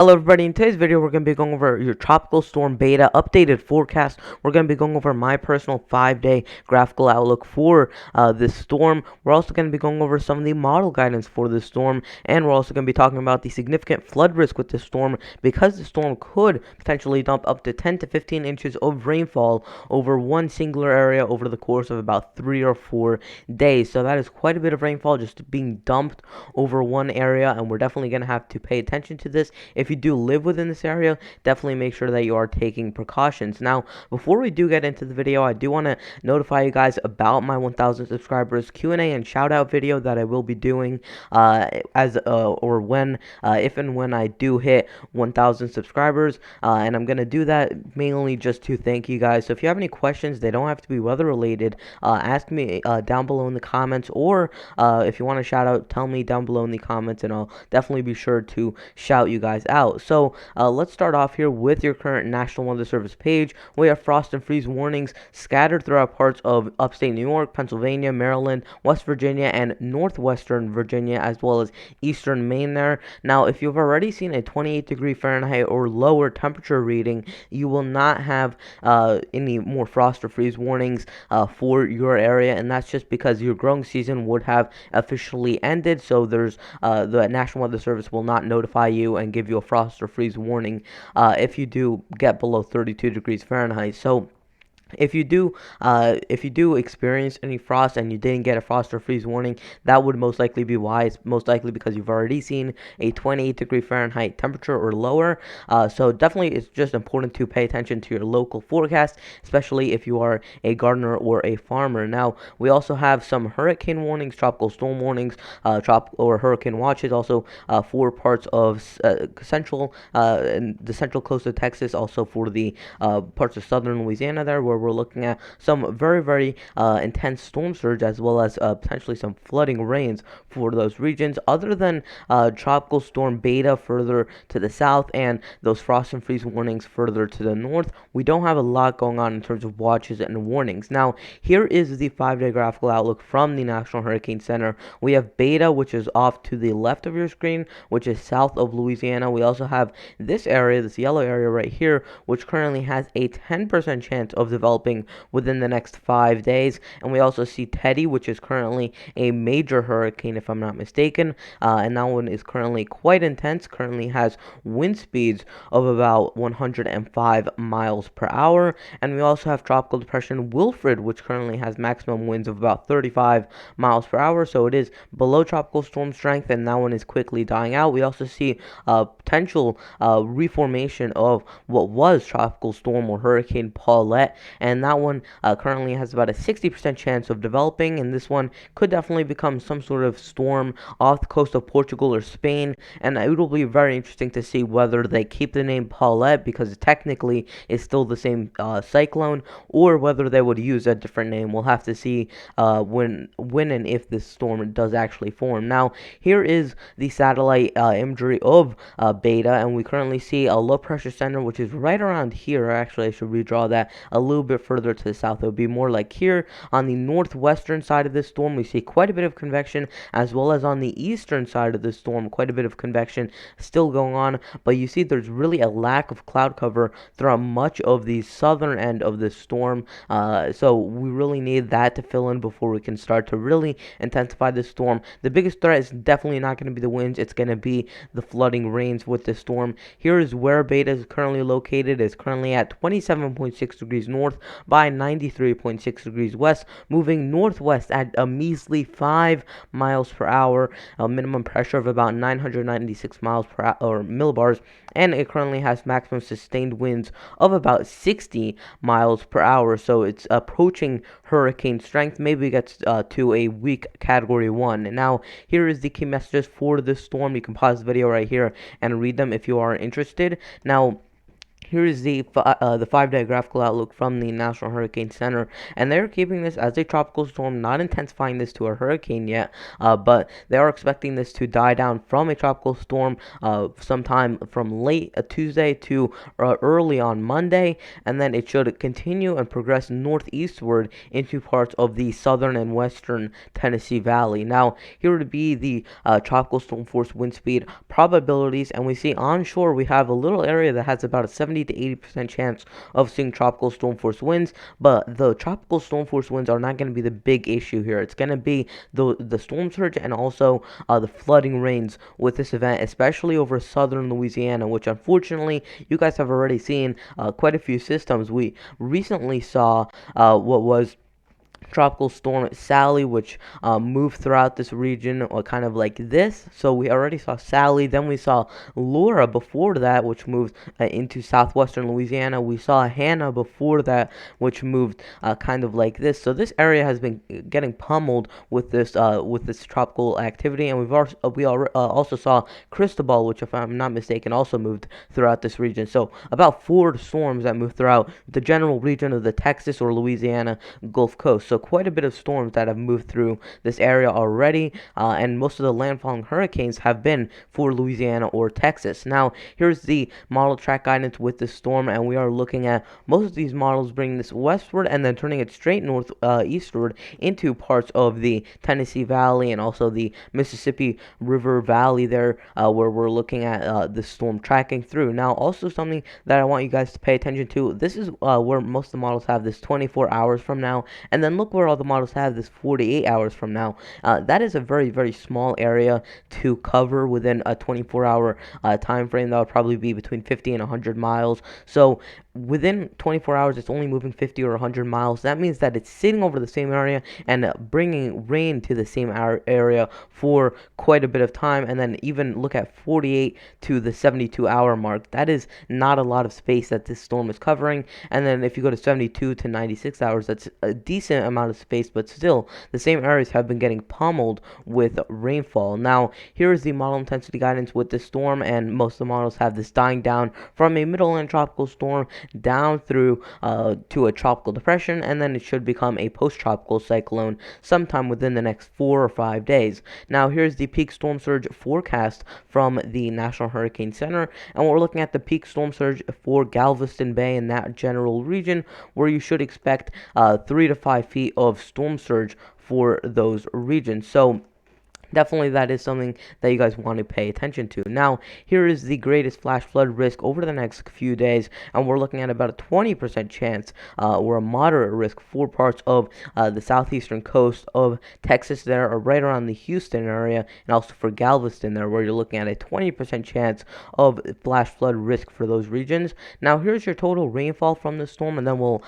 Hello everybody, in today's video we're going to be going over your tropical storm beta updated forecast. We're going to be going over my personal 5-day graphical outlook for this storm. We're also going to be going over some of the model guidance for this storm, and we're also going to be talking about the significant flood risk with this storm because the storm could potentially dump up to 10 to 15 inches of rainfall over one singular area over the course of about 3 or 4 days. So that is quite a bit of rainfall just being dumped over one area, and we're definitely going to have to pay attention to this. If you do live within this area, definitely make sure that you are taking precautions. Now, before we do get into the video, I do want to notify you guys about my 1,000 subscribers Q&A and shout out video that I will be doing if and when I do hit 1,000 subscribers, and I'm gonna do that mainly just to thank you guys. So if you have any questions, they don't have to be weather related. Ask me down below in the comments, or if you want to shout out, tell me down below in the comments, and I'll definitely be sure to shout you guys out. So let's start off here with your current National Weather Service page. We have frost and freeze warnings scattered throughout parts of upstate New York, Pennsylvania, Maryland, West Virginia, and northwestern Virginia, as well as eastern Maine there. Now, if you've already seen a 28-degree Fahrenheit or lower temperature reading, you will not have any more frost or freeze warnings for your area, and that's just because your growing season would have officially ended. So there's the National Weather Service will not notify you and give you a frost or freeze warning if you do get below 32 degrees Fahrenheit. So if you do experience any frost and you didn't get a frost or freeze warning, that would most likely be why. It's most likely because you've already seen a 28-degree Fahrenheit temperature or lower. So definitely, it's just important to pay attention to your local forecast, especially if you are a gardener or a farmer. Now, we also have some hurricane warnings, tropical storm warnings, or hurricane watches, also for parts of central and the central coast of Texas, also for the parts of southern Louisiana there, where we're looking at some very intense storm surge, as well as potentially some flooding rains for those regions. Other than tropical storm beta further to the south and those frost and freeze warnings further to the north, we don't have a lot going on in terms of watches and warnings. Now, here is the 5-day graphical outlook from the National Hurricane Center. We have beta, which is off to the left of your screen, which is south of Louisiana. We also have this area, this yellow area right here, which currently has a 10% chance of developing within the next 5 days. And we also see Teddy, which is currently a major hurricane, if I'm not mistaken, and that one is currently quite intense, currently has wind speeds of about 105 miles per hour. And we also have tropical depression Wilfred, which currently has maximum winds of about 35 miles per hour, so it is below tropical storm strength, and that one is quickly dying out. We also see potential reformation of what was tropical storm or hurricane Paulette, and that one currently has about a 60% chance of developing, and this one could definitely become some sort of storm off the coast of Portugal or Spain. And it will be very interesting to see whether they keep the name Paulette, because technically it's still the same cyclone, or whether they would use a different name. We'll have to see when and if this storm does actually form. Now, here is the satellite imagery of beta, and we currently see a low pressure center, which is right around here. Actually, I should redraw that a little bit further to the south. It would be more like here on the northwestern side of this storm. We see quite a bit of convection, as well as on the eastern side of the storm, quite a bit of convection still going on. But you see there's really a lack of cloud cover throughout much of the southern end of this storm. So we really need that to fill in before we can start to really intensify this storm. The biggest threat is definitely not going to be the winds. It's going to be the flooding rains with this storm. Here is where beta is currently located. It's currently at 27.6 degrees north by 93.6 degrees west, moving northwest at a measly 5 miles per hour, a minimum pressure of about 996 miles per hour, or millibars, and it currently has maximum sustained winds of about 60 miles per hour. So it's approaching hurricane strength. Maybe it gets to a weak category 1. And now, here is the key messages for this storm. You can pause the video right here and read them if you are interested. Now, Here is the 5-day graphical outlook from the National Hurricane Center, and they're keeping this as a tropical storm, not intensifying this to a hurricane yet, but they are expecting this to die down from a tropical storm sometime from late Tuesday to early on Monday, and then it should continue and progress northeastward into parts of the southern and western Tennessee Valley. Now, here would be the tropical storm force wind speed probabilities, and we see onshore we have a little area that has about a 70 to 80% chance of seeing tropical storm force winds, but the tropical storm force winds are not going to be the big issue here. It's going to be the storm surge and also the flooding rains with this event, especially over southern Louisiana, which unfortunately you guys have already seen quite a few systems. We recently saw what was Tropical Storm Sally, which moved throughout this region, or kind of like this. So we already saw Sally, then we saw Laura before that, which moved into southwestern Louisiana. We saw Hannah before that, which moved kind of like this. So this area has been getting pummeled with this tropical activity, and also saw Cristobal, which, if I'm not mistaken, also moved throughout this region. So about 4 storms that moved throughout the general region of the Texas or Louisiana Gulf Coast. So quite a bit of storms that have moved through this area already, and most of the landfalling hurricanes have been for Louisiana or Texas. Now, here's the model track guidance with this storm, and we are looking at most of these models bringing this westward and then turning it straight eastward into parts of the Tennessee Valley and also the Mississippi River Valley there, where we're looking at the storm tracking through. Now, also something that I want you guys to pay attention to, this is where most of the models have this 24 hours from now, and then look where all the models have this 48 hours from now. That is a very, very small area to cover within a 24-hour time frame. That would probably be between 50 and 100 miles. So within 24 hours, it's only moving 50 or 100 miles. That means that it's sitting over the same area and bringing rain to the same area for quite a bit of time. And then even look at 48 to the 72-hour mark. That is not a lot of space that this storm is covering. And then if you go to 72 to 96 hours, that's a decent amount of space, but still the same areas have been getting pummeled with rainfall. Now, here is the model intensity guidance with this storm, and most of the models have this dying down from a middle-end tropical storm down through to a tropical depression, and then it should become a post-tropical cyclone sometime within the next 4 or 5 days. Now, here's the peak storm surge forecast from the National Hurricane Center, and we're looking at the peak storm surge for Galveston Bay in that general region, where you should expect 3 to 5 feet of storm surge for those regions. So definitely that is something that you guys want to pay attention to. Now, here is the greatest flash flood risk over the next few days, and we're looking at about a 20% chance or a moderate risk for parts of the southeastern coast of Texas there, or right around the Houston area, and also for Galveston there, where you're looking at a 20% chance of flash flood risk for those regions. Now, here's your total rainfall from the storm, and then we'll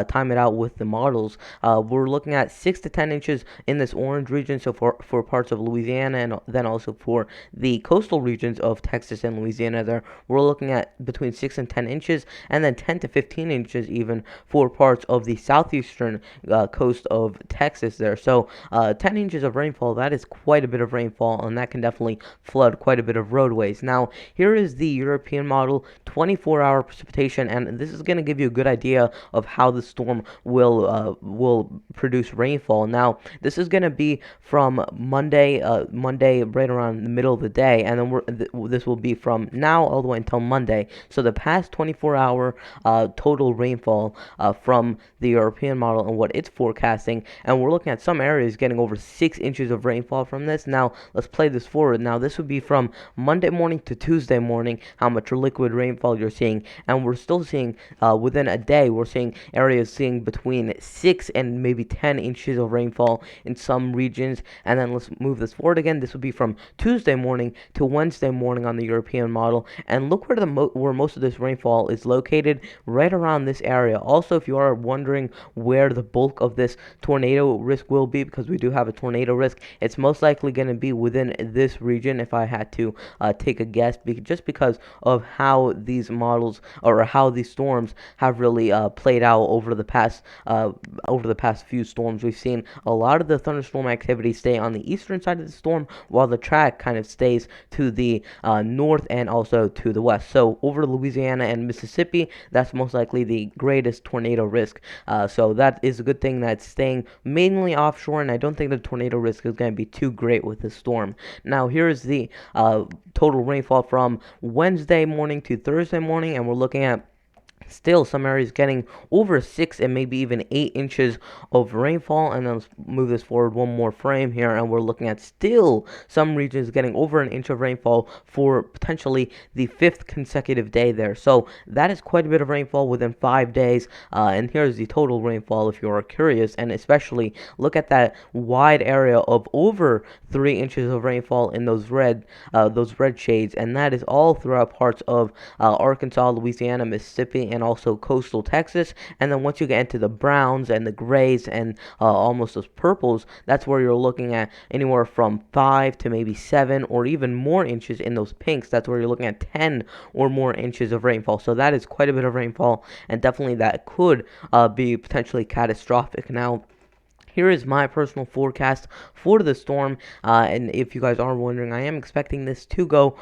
time it out with the models. We're looking at 6 to 10 inches in this orange region, so for parts of Louisiana, and then also for the coastal regions of Texas and Louisiana there, we're looking at between 6 and 10 inches, and then 10 to 15 inches even for parts of the southeastern coast of Texas there. So 10 inches of rainfall, that is quite a bit of rainfall, and that can definitely flood quite a bit of roadways. Now, here is the European model 24-hour precipitation, and this is going to give you a good idea of how the storm will produce rainfall. Now, this is going to be from Monday right around the middle of the day, and then this will be from now all the way until Monday. So the past 24-hour total rainfall from the European model and what it's forecasting, and we're looking at some areas getting over 6 inches of rainfall from this. Now, let's play this forward. Now, this would be from Monday morning to Tuesday morning, how much liquid rainfall you're seeing, and we're still seeing within a day, we're seeing areas seeing between 6 and maybe 10 inches of rainfall in some regions. And then let's move this forward again. This would be from Tuesday morning to Wednesday morning on the European model, and look where where most of this rainfall is located, right around this area. Also, if you are wondering where the bulk of this tornado risk will be, because we do have a tornado risk, it's most likely going to be within this region if I had to take a guess, just because of how these models or how these storms have really played out over the past few storms. We've seen a lot of the thunderstorm activity stay on the eastern side side of the storm, while the track kind of stays to the north and also to the west. So over Louisiana and Mississippi, that's most likely the greatest tornado risk. So that is a good thing that's staying mainly offshore, and I don't think the tornado risk is going to be too great with this storm. Now, here is the total rainfall from Wednesday morning to Thursday morning, and we're looking at still some areas getting over 6 and maybe even 8 inches of rainfall. And then let's move this forward one more frame here, and we're looking at still some regions getting over an inch of rainfall for potentially the 5th consecutive day there. So that is quite a bit of rainfall within 5 days. And here's the total rainfall if you are curious, and especially look at that wide area of over 3 inches of rainfall in those red shades, and that is all throughout parts of Arkansas, Louisiana, Mississippi, and also coastal Texas. And then once you get into the browns and the grays and almost those purples, that's where you're looking at anywhere from 5 to maybe 7 or even more inches. In those pinks, that's where you're looking at 10 or more inches of rainfall. So that is quite a bit of rainfall, and definitely that could be potentially catastrophic. Now, here is my personal forecast for the storm, and if you guys are wondering, I am expecting this to go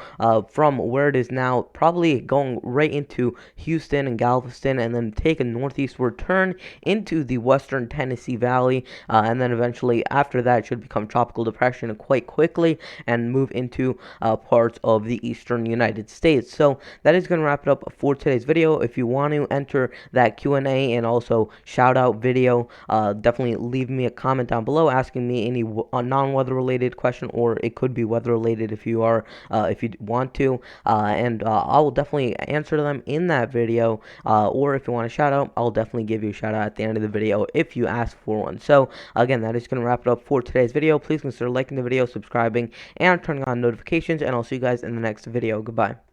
from where it is now, probably going right into Houston and Galveston, and then take a northeastward turn into the western Tennessee Valley, and then eventually after that it should become tropical depression quite quickly and move into parts of the eastern United States. So that is going to wrap it up for today's video. If you want to enter that Q&A and also shout out video, definitely leave me a comment down below asking me any non-weather related question, or it could be weather related if you want to, and I will definitely answer them in that video, or if you want a shout out, I'll definitely give you a shout out at the end of the video if you ask for one. So again, that is going to wrap it up for today's video. Please consider liking the video, subscribing, and turning on notifications, and I'll see you guys in the next video. Goodbye.